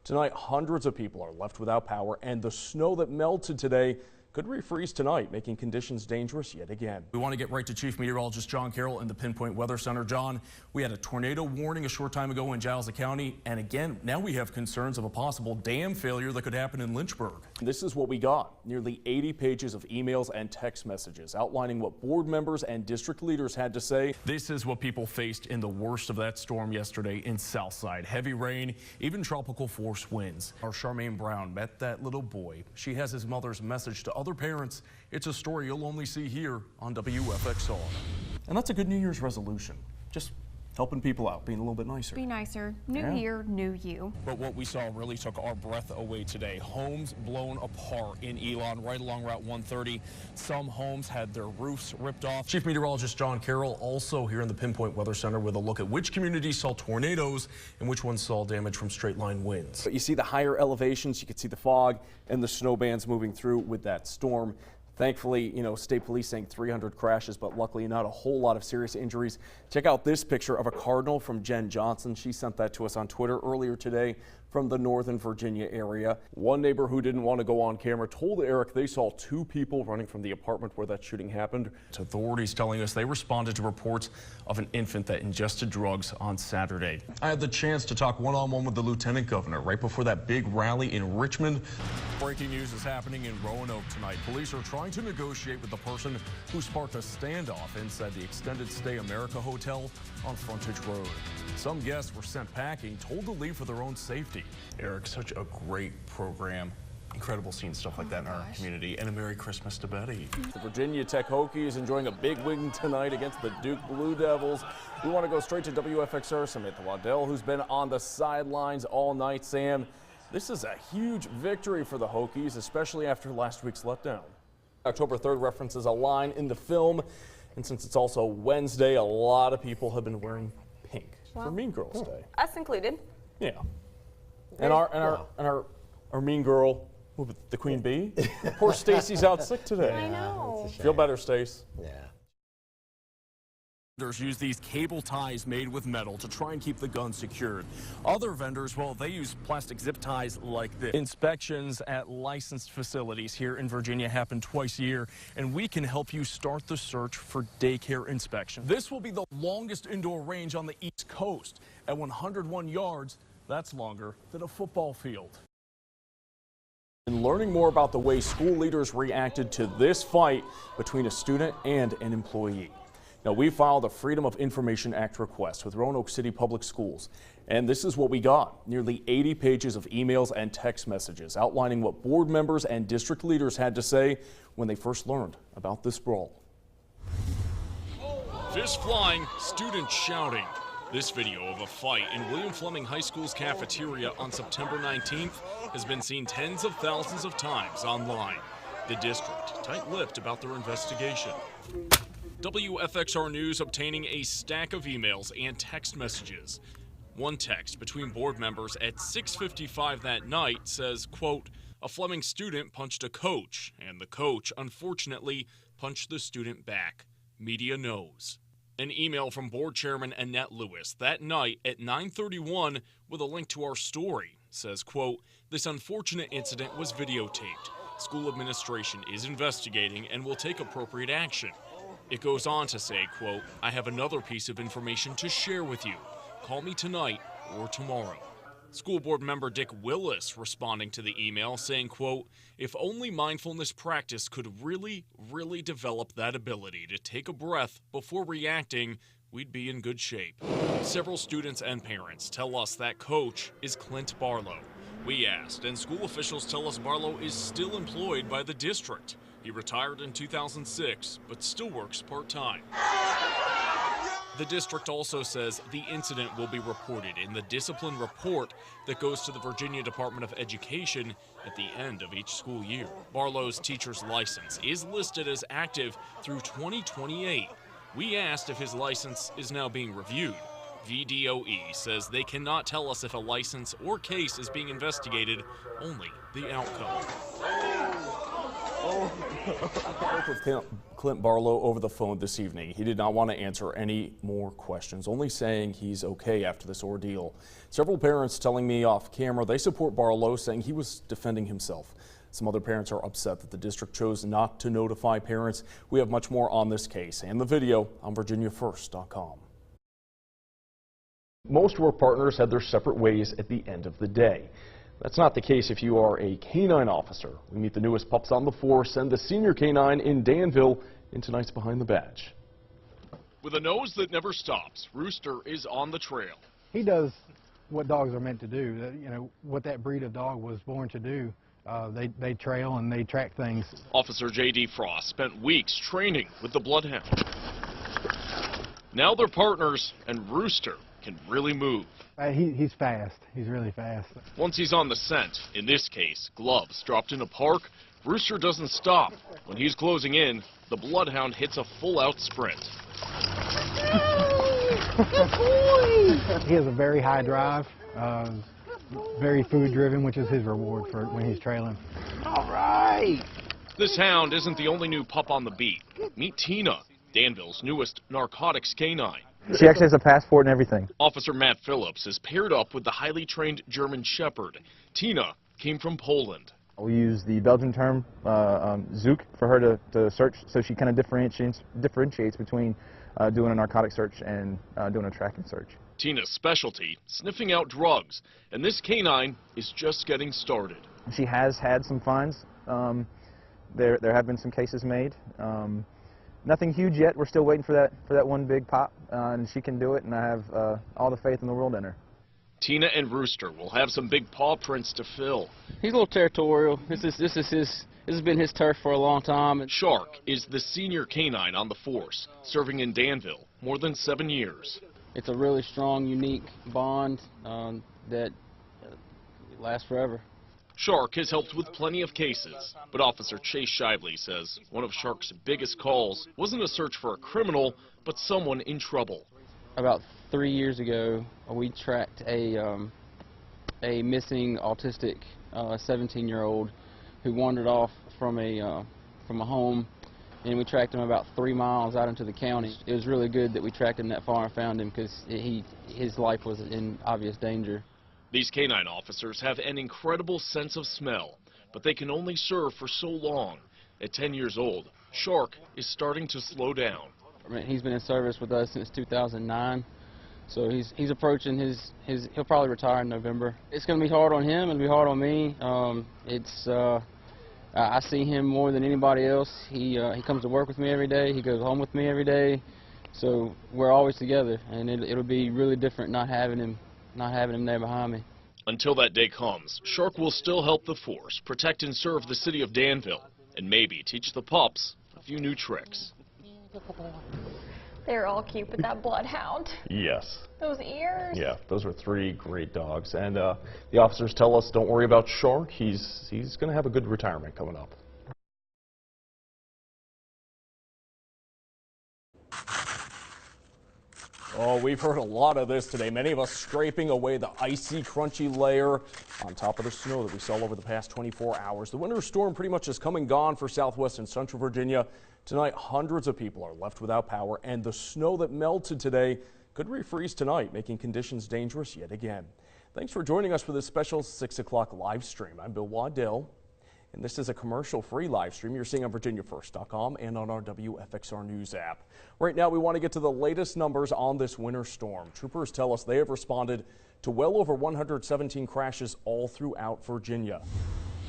Tonight, hundreds of people are left without power, and the snow that melted today could refreeze tonight, making conditions dangerous yet again. We want to get right to Chief Meteorologist John Carroll in the Pinpoint Weather Center. John, we had a tornado warning a short time ago in Giles County, and again, now we have concerns of a possible dam failure that could happen in Lynchburg. This is what we got. Nearly 80 pages of emails and text messages outlining what board members and district leaders had to say. This is what people faced in the worst of that storm yesterday in Southside. Heavy rain, even tropical force winds. Our Charmaine Brown met that little boy. She has his mother's message to other parents. It's a story you'll only see here on WFXR. And that's a good New Year's resolution. Just helping people out, being a little bit nicer. Be nicer. New year, new you. But what we saw really took our breath away today. Homes blown apart in Elon, right along Route 130. Some homes had their roofs ripped off. Chief Meteorologist John Carroll also here in the Pinpoint Weather Center with a look at which communities saw tornadoes and which ones saw damage from straight line winds. But you see the higher elevations, you can see the fog and the snow bands moving through with that storm. Thankfully, state police saying 300 crashes, but luckily not a whole lot of serious injuries. Check out this picture of a cardinal from Jen Johnson. She sent that to us on Twitter earlier today from the Northern Virginia area. One neighbor who didn't want to go on camera told Eric they saw two people running from the apartment where that shooting happened. Authorities telling us they responded to reports of an infant that ingested drugs on Saturday. I had the chance to talk one-on-one with the lieutenant governor right before that big rally in Richmond. Breaking news is happening in Roanoke tonight. Police are trying to negotiate with the person who sparked a standoff inside the Extended Stay America Hotel on Frontage Road. Some guests were sent packing, told to leave for their own safety. Eric, such a great program. Incredible seeing stuff like that in our community. And a Merry Christmas to Betty. The Virginia Tech Hokies enjoying a big win tonight against the Duke Blue Devils. We want to go straight to WFXR Samantha Wadell, who's been on the sidelines all night. Sam, this is a huge victory for the Hokies, especially after last week's letdown. October 3rd references a line in the film, and since it's also Wednesday, a lot of people have been wearing pink for Mean Girls Day. Us included. Yeah. And our Mean Girl, the Queen Bee. Poor Stacy's out sick today. I know. Feel better, Stace. Yeah. Vendors use these cable ties made with metal to try and keep the gun secured. Other vendors, well, they use plastic zip ties like this. Inspections at licensed facilities here in Virginia happen twice a year, and we can help you start the search for daycare inspection. This will be the longest indoor range on the East Coast. At 101 yards, that's longer than a football field. And learning more about the way school leaders reacted to this fight between a student and an employee. Now, we filed a Freedom of Information Act request with Roanoke City Public Schools, and this is what we got. Nearly 80 pages of emails and text messages outlining what board members and district leaders had to say when they first learned about this brawl. Fist flying, students shouting. This video of a fight in William Fleming High School's cafeteria on September 19th has been seen tens of thousands of times online. The district tight-lipped about their investigation. WFXR News obtaining a stack of emails and text messages. One text between board members at 6:55 that night says, quote, "A Fleming student punched a coach, and the coach, unfortunately, punched the student back. Media knows." An email from board chairman Annette Lewis that night at 9:31 with a link to our story says, quote, "This unfortunate incident was videotaped. School administration is investigating and will take appropriate action." It goes on to say, quote, "I have another piece of information to share with you. Call me tonight or tomorrow." School board member Dick Willis responding to the email saying, quote, "If only mindfulness practice could really develop that ability to take a breath before reacting, we'd be in good shape." Several students and parents tell us that coach is Clint Barlow. We asked, and school officials tell us Barlow is still employed by the district. He retired in 2006, but still works part-time. The district also says the incident will be reported in the discipline report that goes to the Virginia Department of Education at the end of each school year. Barlow's teacher's license is listed as active through 2028. We asked if his license is now being reviewed. VDOE says they cannot tell us if a license or case is being investigated, only the outcome. spoke with Clint Barlow over the phone this evening. He did not want to answer any more questions, only saying he's okay after this ordeal. Several parents telling me off camera they support Barlow, saying he was defending himself. Some other parents are upset that the district chose not to notify parents. We have much more on this case and the video on VirginiaFirst.com. Most work partners had their separate ways at the end of the day. That's not the case if you are a canine officer. We meet the newest pups on the force and the senior canine in Danville in tonight's Behind the Badge. With a nose that never stops, Rooster is on the trail. He does what dogs are meant to do. You know, what that breed of dog was born to do. They trail and they track things. Officer J.D. Frost spent weeks training with the bloodhound. Now they're partners, and Rooster can really move. He's fast. He's really fast. Once he's on the scent, in this case, gloves dropped in a park, Rooster doesn't stop. When he's closing in, the bloodhound hits a full-out sprint. He has a very high drive, very food-driven, which is his reward for when he's trailing. All right. This hound isn't the only new pup on the beat. Meet Tina, Danville's newest narcotics canine. She actually has a passport and everything. Officer Matt Phillips is paired up with the highly trained German Shepherd. Tina came from Poland. We use the Belgian term zook for her to search, so she kind of differentiates between doing a narcotic search and doing a tracking search. Tina's specialty, sniffing out drugs, and this canine is just getting started. She has had some finds. There have been some cases made. Nothing huge yet. We're still waiting for that one big pop, and she can do it, and I have all the faith in the world in her. Tina and Rooster will have some big paw prints to fill. He's a little territorial. This has been his turf for a long time. Shark is the senior canine on the force, serving in Danville more than 7 years. It's a really strong, unique bond that lasts forever. Shark has helped with plenty of cases, but Officer Chase Shively says one of Shark's biggest calls wasn't a search for a criminal, but someone in trouble. About 3 years ago, we tracked a missing autistic 17-year-old who wandered off from a home, and we tracked him about 3 miles out into the county. It was really good that we tracked him that far and found him because his life was in obvious danger. These canine officers have an incredible sense of smell, but they can only serve for so long. At 10 years old, Shark is starting to slow down. I mean, he's been in service with us since 2009, so he's approaching he'll probably retire in November. It's going to be hard on him and be hard on me. I see him more than anybody else. He comes to work with me every day. He goes home with me every day, so we're always together, and it'll be really different not having him there behind me. Until that day comes, Shark will still help the force protect and serve the city of Danville, and maybe teach the pups a few new tricks. They're all cute, but that bloodhound. Yes. Those ears. Yeah, those were 3 great dogs. And the officers tell us, don't worry about Shark. He's going to have a good retirement coming up. Oh, we've heard a lot of this today. Many of us scraping away the icy, crunchy layer on top of the snow that we saw over the past 24 hours. The winter storm pretty much is come and gone for southwest and central Virginia. Tonight, hundreds of people are left without power, and the snow that melted today could refreeze tonight, making conditions dangerous yet again. Thanks for joining us for this special 6 o'clock live stream. I'm Bill Wadell, and this is a commercial-free live stream you're seeing on VirginiaFirst.com and on our WFXR News app. Right now, we want to get to the latest numbers on this winter storm. Troopers tell us they have responded to well over 117 crashes all throughout Virginia.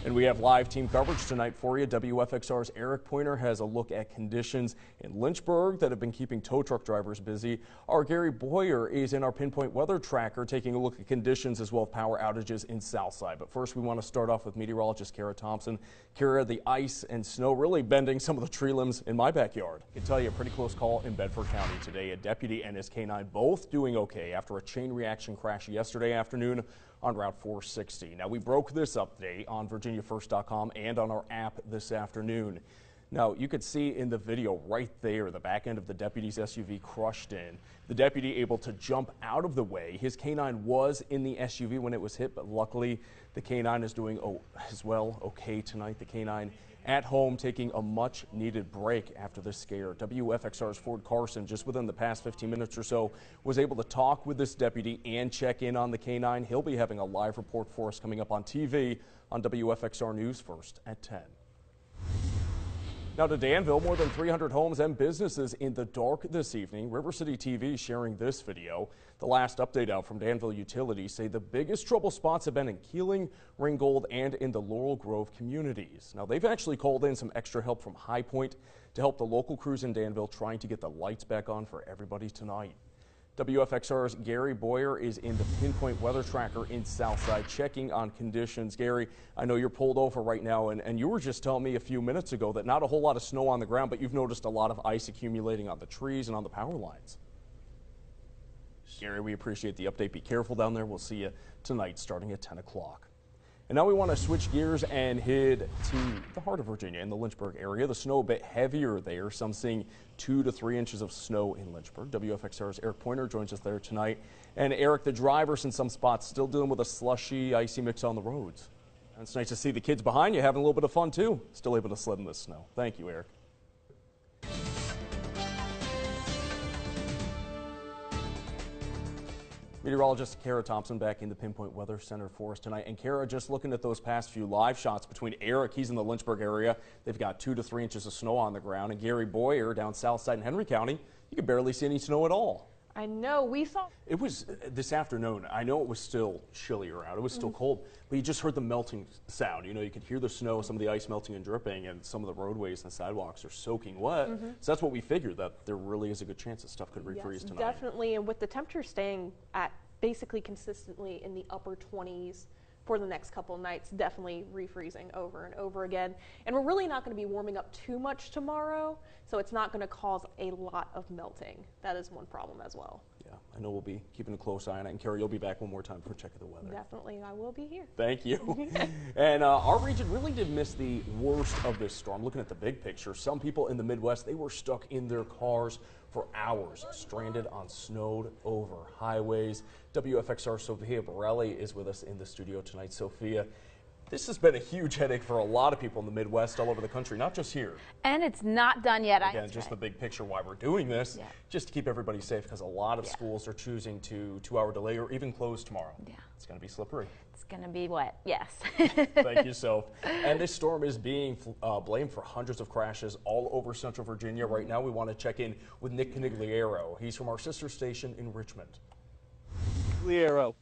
And we have live team coverage tonight for you. WFXR's Eric Pointer has a look at conditions in Lynchburg that have been keeping tow truck drivers busy. Our Gary Boyer is in our Pinpoint Weather Tracker taking a look at conditions as well as power outages in Southside. But first, we want to start off with meteorologist Kara Thompson. Kara, the ice and snow really bending some of the tree limbs in my backyard. I can tell you a pretty close call in Bedford County today. A deputy and his canine both doing okay after a chain reaction crash yesterday afternoon on Route 460. Now, we broke this update on VirginiaFirst.com and on our app this afternoon. Now, you could see in the video right there, the back end of the deputy's SUV crushed in. The deputy able to jump out of the way. His canine was in the SUV when it was hit, but luckily the canine is doing as well okay tonight. The canine at home taking a much needed break after this scare. WFXR's Ford Carson, just within the past 15 minutes or so, was able to talk with this deputy and check in on the canine. He'll be having a live report for us coming up on TV on WFXR News First at 10. Now to Danville, more than 300 homes and businesses in the dark this evening. River City TV sharing this video. The last update out from Danville Utilities say the biggest trouble spots have been in Keeling, Ringgold, and in the Laurel Grove communities. Now they've actually called in some extra help from High Point to help the local crews in Danville trying to get the lights back on for everybody tonight. WFXR's Gary Boyer is in the Pinpoint Weather Tracker in Southside checking on conditions. Gary, I know you're pulled over right now, and you were just telling me a few minutes ago that not a whole lot of snow on the ground, but you've noticed a lot of ice accumulating on the trees and on the power lines. Gary, we appreciate the update. Be careful down there. We'll see you tonight starting at 10 o'clock. And now we want to switch gears and head to the heart of Virginia in the Lynchburg area. The snow a bit heavier there. Some seeing 2 to 3 inches of snow in Lynchburg. WFXR's Eric Pointer joins us there tonight. And Eric, the drivers in some spots still dealing with a slushy, icy mix on the roads. And it's nice to see the kids behind you having a little bit of fun too. Still able to sled in this snow. Thank you, Eric. Meteorologist Kara Thompson back in the Pinpoint Weather Center for us tonight. And Kara, just looking at those past few live shots between Eric, he's in the Lynchburg area. They've got 2 to 3 inches of snow on the ground. And Gary Boyer down south side in Henry County, you can barely see any snow at all. I know, we saw. It was this afternoon. I know it was still chillier out. It was still cold, but you just heard the melting sound. You know, you could hear the snow, some of the ice melting and dripping, and some of the roadways and the sidewalks are soaking wet. So that's what we figured, that there really is a good chance that stuff could refreeze tonight. Definitely, and with the temperature staying at basically consistently in the upper 20s for the next couple of nights, definitely refreezing over and over again. And we're really not going to be warming up too much tomorrow, so it's not going to cause a lot of melting. That is one problem as well. Yeah, I know we'll be keeping a close eye on it. And Carrie, you'll be back one more time for a check of the weather. Definitely, I will be here. Thank you. And our region really did miss the worst of this storm. Looking at the big picture, some people in the Midwest, they were stuck in their cars for hours, stranded on snowed over highways. WFXR Sophia Borelli is with us in the studio tonight. Sophia, this has been a huge headache for a lot of people in the Midwest, all over the country, not just here. And it's not done yet. Again, just the big picture why we're doing this, just to keep everybody safe, because a lot of schools are choosing to 2-hour delay or even close tomorrow. Yeah. It's going to be slippery. It's going to be wet, yes. Thank you, Soph. And this storm is being blamed for hundreds of crashes all over Central Virginia. Right now, we want to check in with Nick Canigliaro. He's from our sister station in Richmond. Canigliaro.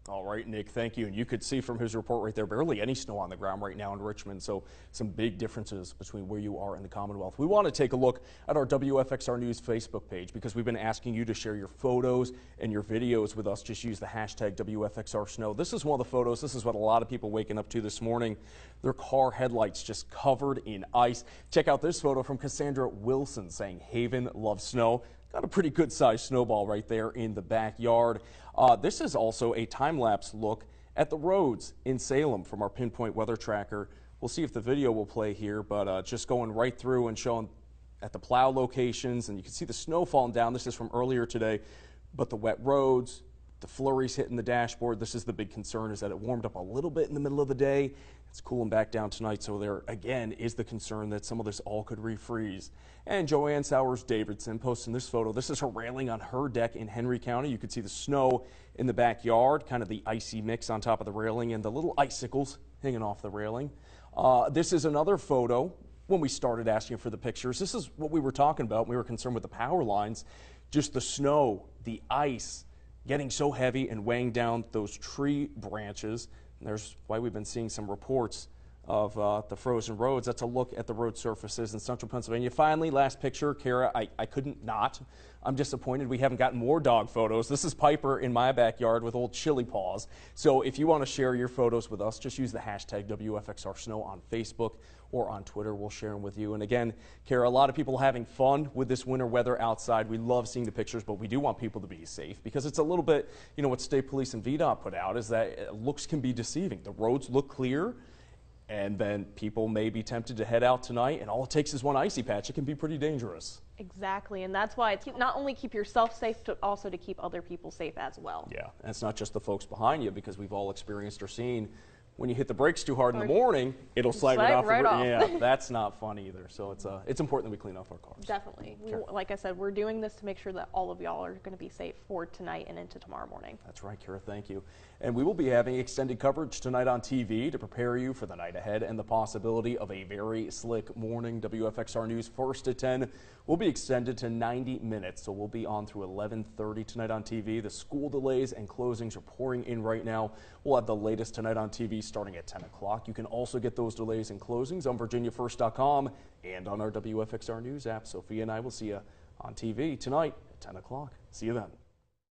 All right, Nick, thank you. And you could see from his report right there, barely any snow on the ground right now in Richmond, so some big differences between where you are and the Commonwealth. We want to take a look at our WFXR News Facebook page because we've been asking you to share your photos and your videos with us. Just use the hashtag WFXR Snow. This is one of the photos. This is what a lot of people waking up to this morning. Their car headlights just covered in ice. Check out this photo from Cassandra Wilson saying Haven loves snow. Got a pretty good-sized snowball right there in the backyard. This is also a time-lapse look at the roads in Salem from our Pinpoint Weather Tracker. We'll see if the video will play here, but just going right through and showing at the plow locations, and you can see the snow falling down. This is from earlier today, but the wet roads, the flurries hitting the dashboard. This is the big concern, is that it warmed up a little bit in the middle of the day. It's cooling back down tonight, so there again is the concern that some of this all could refreeze. And Joanne Sowers-Davidson posting this photo. This is her railing on her deck in Henry County. You can see the snow in the backyard, kind of the icy mix on top of the railing and the little icicles hanging off the railing. This is another photo. When we started asking for the pictures, this is what we were talking about. We were concerned with the power lines, just the snow, the ice, getting so heavy and weighing down those tree branches. And there's why we've been seeing some reports of the frozen roads. That's a look at the road surfaces in central Pennsylvania. Finally, last picture, Kara, I couldn't not. I'm disappointed we haven't gotten more dog photos. This is Piper in my backyard with old chili paws. So if you want to share your photos with us, just use the hashtag WFXRSnow on Facebook or on Twitter. We'll share them with you. And again, Kara, a lot of people having fun with this winter weather outside. We love seeing the pictures, but we do want people to be safe because it's a little bit, you know, what State Police and VDOT put out is that looks can be deceiving. The roads look clear, And then people may be tempted to head out tonight, and all it takes is one icy patch. It can be pretty dangerous. Exactly, and that's why it's not only keep yourself safe, but also to keep other people safe as well. Yeah, and it's not just the folks behind you, because we've all experienced or seen when you hit the brakes too hard in the morning, it'll slide right off. Yeah, that's not fun either. So it's important that we clean off our cars. Definitely. Like I said, we're doing this to make sure that all of y'all are going to be safe for tonight and into tomorrow morning. That's right, Kara, thank you. And we will be having extended coverage tonight on TV to prepare you for the night ahead and the possibility of a very slick morning. WFXR News first at 10 will be extended to 90 minutes, so we'll be on through 11:30 tonight on TV. The school delays and closings are pouring in right now. We'll have the latest tonight on TV starting at 10 o'clock. You can also get those delays and closings on VirginiaFirst.com and on our WFXR News app. Sophia and I will see you on TV tonight at 10 o'clock. See you then.